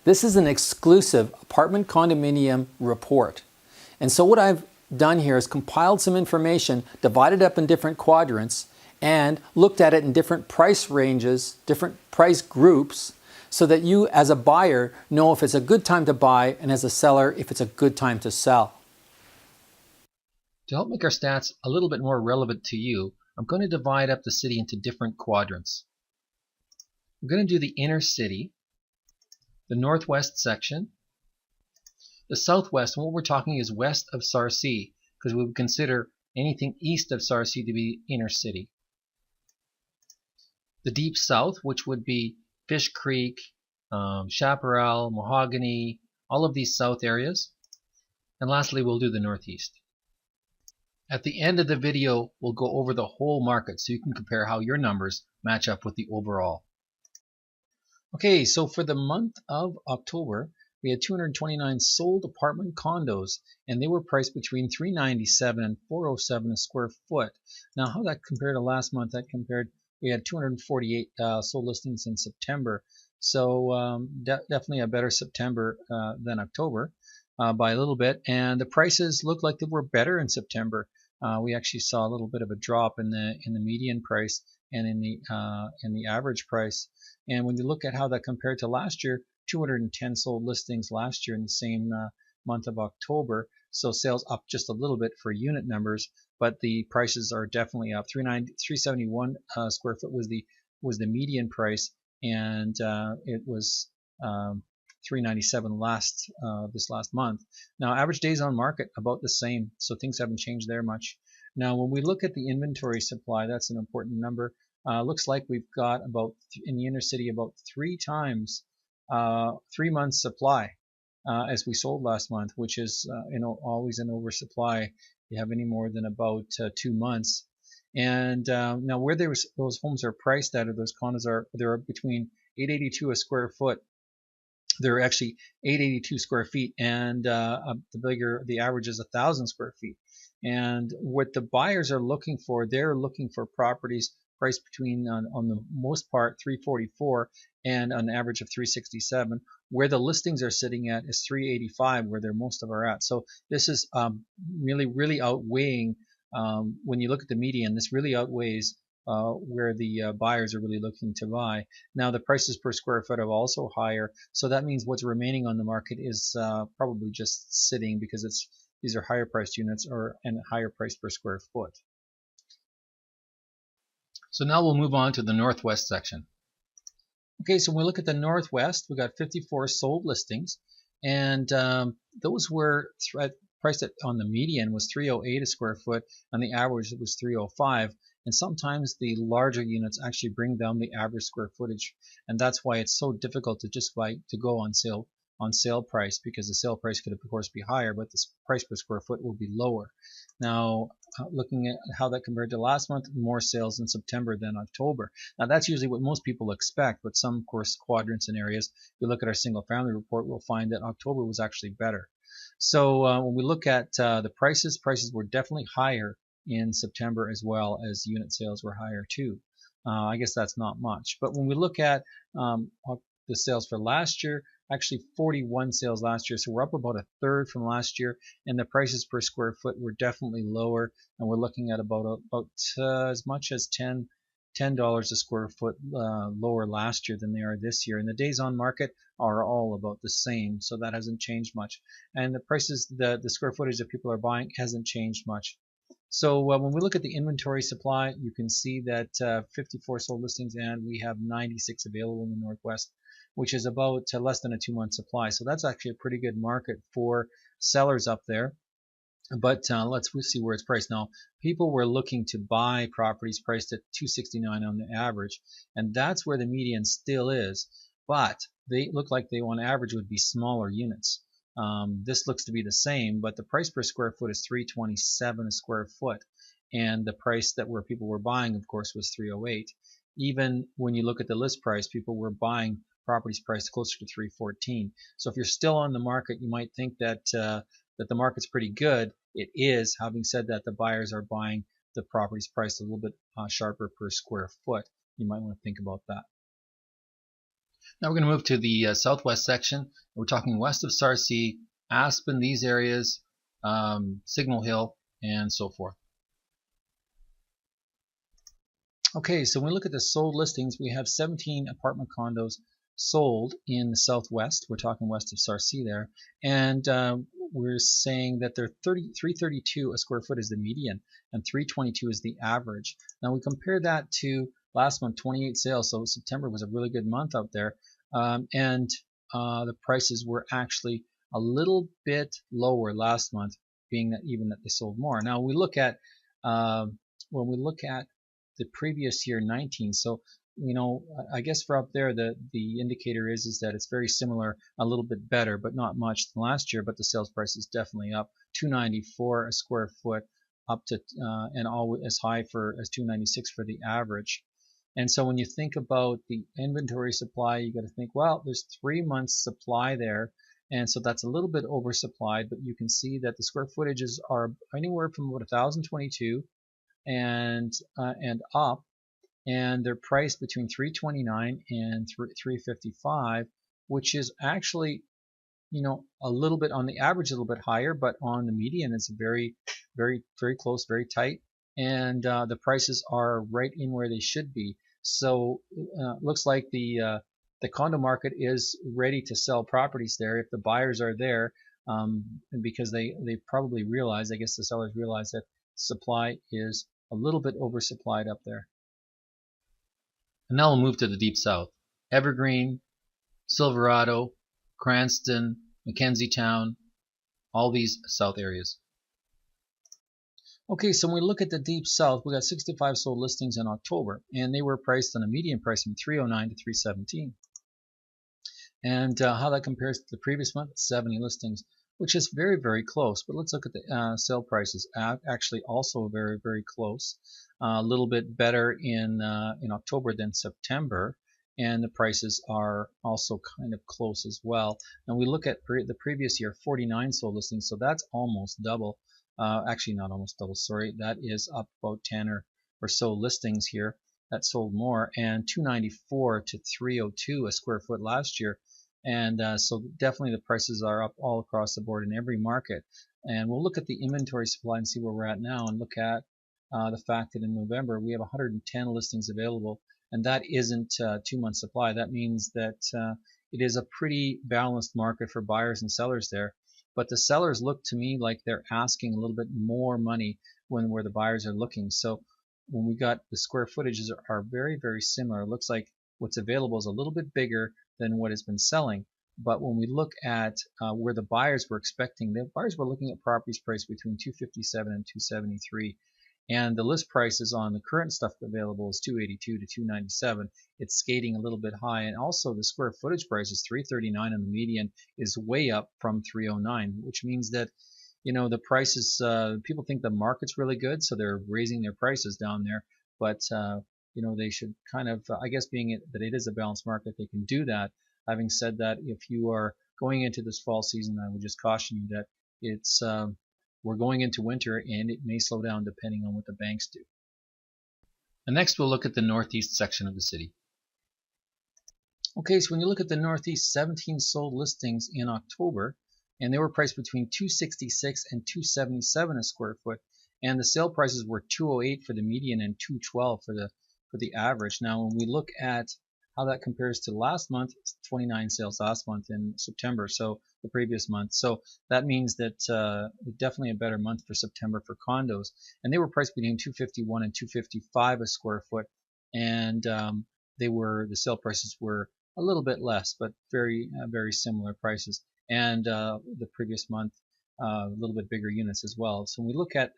This is an exclusive apartment condominium report. And so what I've done here is compiled some information, divided up in different quadrants, and looked at it in different price ranges, different price groups, so that you as a buyer know if it's a good time to buy, and as a seller, if it's a good time to sell. To help make our stats a little bit more relevant to you, I'm going to divide up the city into different quadrants. I'm going to do the inner city, the northwest section, the southwest, and what we're talking is west of Sarcee, because we would consider anything east of Sarcee to be inner city. The deep south, which would be Fish Creek, Chaparral, Mahogany, all of these south areas. And lastly, we'll do the northeast. At the end of the video, we'll go over the whole market so you can compare how your numbers match up with the overall. Okay, so for the month of October, we had 229 sold apartment condos, and they were priced between $397 and $407 a square foot. Now, how that compared to last month? We had 248 sold listings in September, so definitely a better September than October by a little bit. And the prices looked like they were better in September. We actually saw a little bit of a drop in the median price and in the average price. And when you look at how that compared to last year, 210 sold listings last year in the same month of October. So sales up just a little bit for unit numbers, but the prices are definitely up. 371 square foot was the median price, and it was 397 this last month. Now, average days on market about the same, so things haven't changed there much. Now, when we look at the inventory supply, that's an important number. Looks like we've got about in the inner city about 3 times 3 months supply as we sold last month, which is always an oversupply. You have any more than about 2 months. And now where those homes are priced at, or those condos they're between $882 a square foot. They're actually 882 square feet, and the average is 1,000 square feet. And what the buyers are looking for, they're looking for properties priced between, on the most part, 344 and an average of 367. Where the listings are sitting at is 385, where most of are at. So this is really outweighing, when you look at the median, this really outweighs where the buyers are really looking to buy. Now the prices per square foot are also higher, so that means what's remaining on the market is probably just sitting, because these are higher priced units and higher price per square foot. So now we'll move on to the northwest section. Okay, so when we look at the northwest, we got 54 sold listings, and those were priced on the median was 308 a square foot, and the average was 305. And sometimes the larger units actually bring down the average square footage, and that's why it's so difficult to just go on sale price, because the sale price could of course be higher, but the price per square foot will be lower. Now, looking at how that compared to last month, more sales in September than October. Now that's usually what most people expect, but some, of course, quadrants and areas, if you look at our single family report, we'll find that October was actually better. So when we look at the prices were definitely higher in September, as well as unit sales were higher too. I guess that's not much. But when we look at the sales for last year, actually 41 sales last year, so we're up about a third from last year, and the prices per square foot were definitely lower, and we're looking at about as much as $10 a square foot lower last year than they are this year. And the days on market are all about the same, so that hasn't changed much. And the prices, the square footage that people are buying hasn't changed much. So when we look at the inventory supply, you can see that 54 sold listings, and we have 96 available in the Northwest, which is about less than a 2-month supply. So that's actually a pretty good market for sellers up there. But let's see where it's priced now. People were looking to buy properties priced at $269 on the average, and that's where the median still is. But they look like they on average would be smaller units. This looks to be the same, but the price per square foot is $327 a square foot, and the price that where people were buying, of course, was $308. Even when you look at the list price, people were buying properties priced closer to $314. So if you're still on the market, you might think that that the market's pretty good. It is. Having said that, the buyers are buying the properties priced a little bit sharper per square foot. You might want to think about that. Now we're going to move to the southwest section. We're talking west of Sarcee, Aspen, these areas, Signal Hill, and so forth. Okay, so when we look at the sold listings, we have 17 apartment condos sold in the southwest. We're talking west of Sarcee there, and we're saying that they're 332 a square foot is the median, and 322 is the average. Now we compare that to last month, 28 sales. So September was a really good month out there, and the prices were actually a little bit lower last month, being that even that they sold more. Now we look at when we look at the previous year 19. So, I guess for up there, the indicator is that it's very similar, a little bit better, but not much than last year. But the sales price is definitely up, 294 a square foot, up to and all as high for as 296 for the average. And so when you think about the inventory supply, you got to think, well, there's 3 months supply there. And so that's a little bit oversupplied, but you can see that the square footages are anywhere from about 1,022 and up, and they're priced between 329 and 355, which is actually a little bit on the average, a little bit higher, but on the median it's very, very, very close, very tight, and the prices are right in where they should be. So looks like the condo market is ready to sell properties there if the buyers are there, because they probably realize, I guess the sellers realize that supply is a little bit oversupplied up there. And now we'll move to the deep south. Evergreen, Silverado, Cranston, Mackenzie Town, all these south areas. Okay, so when we look at the deep south, we got 65 sold listings in October, and they were priced on a median price from 309 to 317. And how that compares to the previous month, 70 listings, which is very, very close. But let's look at the sale prices. Actually, also very, very close. A little bit better in October than September, and the prices are also kind of close as well. And we look at the previous year, 49 sold listings, so that's almost double. Actually, not almost double. Sorry, that is up about 10 or so listings here that sold more, and 294 to 302 a square foot last year. And so definitely the prices are up all across the board in every market. And we'll look at the inventory supply and see where we're at now, and look at the fact that in November we have 110 listings available, and that isn't 2 months supply. That means that it is a pretty balanced market for buyers and sellers there. But the sellers look to me like they're asking a little bit more money where the buyers are looking. So when we got the square footages are very, very similar. It looks like what's available is a little bit bigger than what has been selling. But when we look at where the buyers were expecting, the buyers were looking at properties priced between 257 and 273. And the list prices on the current stuff available is 282 to 297. It's skating a little bit high, and also the square footage price is 339, and the median is way up from 309, which means that the prices, people think the market's really good, so they're raising their prices down there. But they should kind of, I guess, being that it is a balanced market, they can do that. Having said that, if you are going into this fall season, I would just caution you that it's we're going into winter, and it may slow down depending on what the banks do. And next we'll look at the northeast section of the city. Okay, so when you look at the northeast, 17 sold listings in October, and they were priced between 266 and 277 a square foot, and the sale prices were 208 for the median and 212 for the average. Now when we look at how that compares to last month, 29 sales last month in September, so the previous month. So that means that definitely a better month for September for condos. And they were priced between 251 and 255 a square foot, and the sale prices were a little bit less, but very, very similar prices. And the previous month, a little bit bigger units as well. So when we look at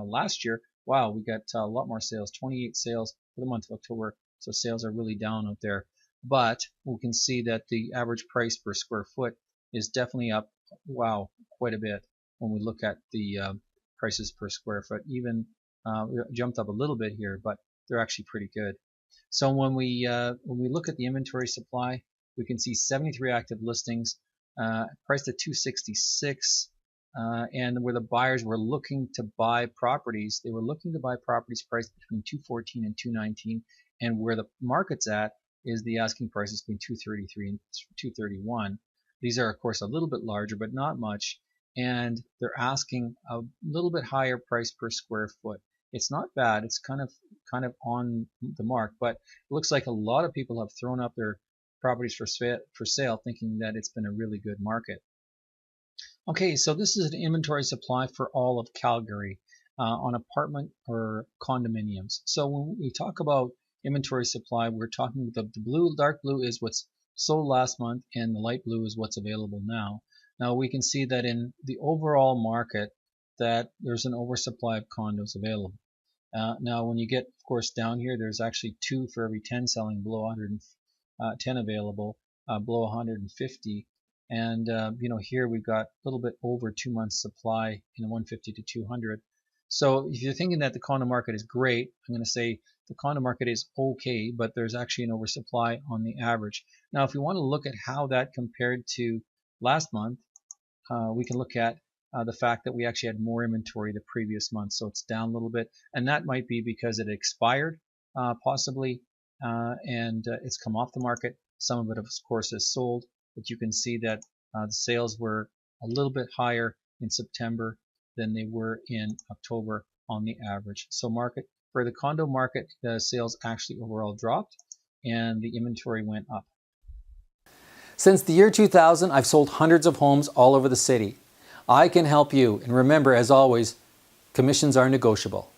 last year, wow, we got a lot more sales, 28 sales for the month of October. So sales are really down out there. But we can see that the average price per square foot is definitely up, wow, quite a bit when we look at the prices per square foot. Even jumped up a little bit here, but they're actually pretty good. So when we look at the inventory supply, we can see 73 active listings, priced at 266, and where the buyers were looking to buy properties, they were looking to buy properties priced between 214 and 219, and where the market's at is the asking prices between 233 and 231. These are, of course, a little bit larger, but not much, and they're asking a little bit higher price per square foot. It's not bad. It's kind of on the mark, but it looks like a lot of people have thrown up their properties for sale, thinking that it's been a really good market. Okay, so this is an inventory supply for all of Calgary on apartment or condominiums. So when we talk about inventory supply, we're talking the blue, dark blue is what's sold last month, and the light blue is what's available now. Now we can see that in the overall market that there's an oversupply of condos available. Now when you get, of course, down here, there's actually 2 for every 10 selling, below 110 available, below 150. And here we've got a little bit over 2 months supply in 150 to 200. So if you're thinking that the condo market is great, I'm going to say the condo market is okay, but there's actually an oversupply on the average. Now, if we want to look at how that compared to last month, we can look at the fact that we actually had more inventory the previous month, so it's down a little bit, and that might be because it expired, possibly, and it's come off the market. Some of it, of course, is sold, but you can see that the sales were a little bit higher in September than they were in October on the average. So for the condo market, the sales actually overall dropped and the inventory went up. Since the year 2000, I've sold hundreds of homes all over the city. I can help you, and remember, as always, commissions are negotiable.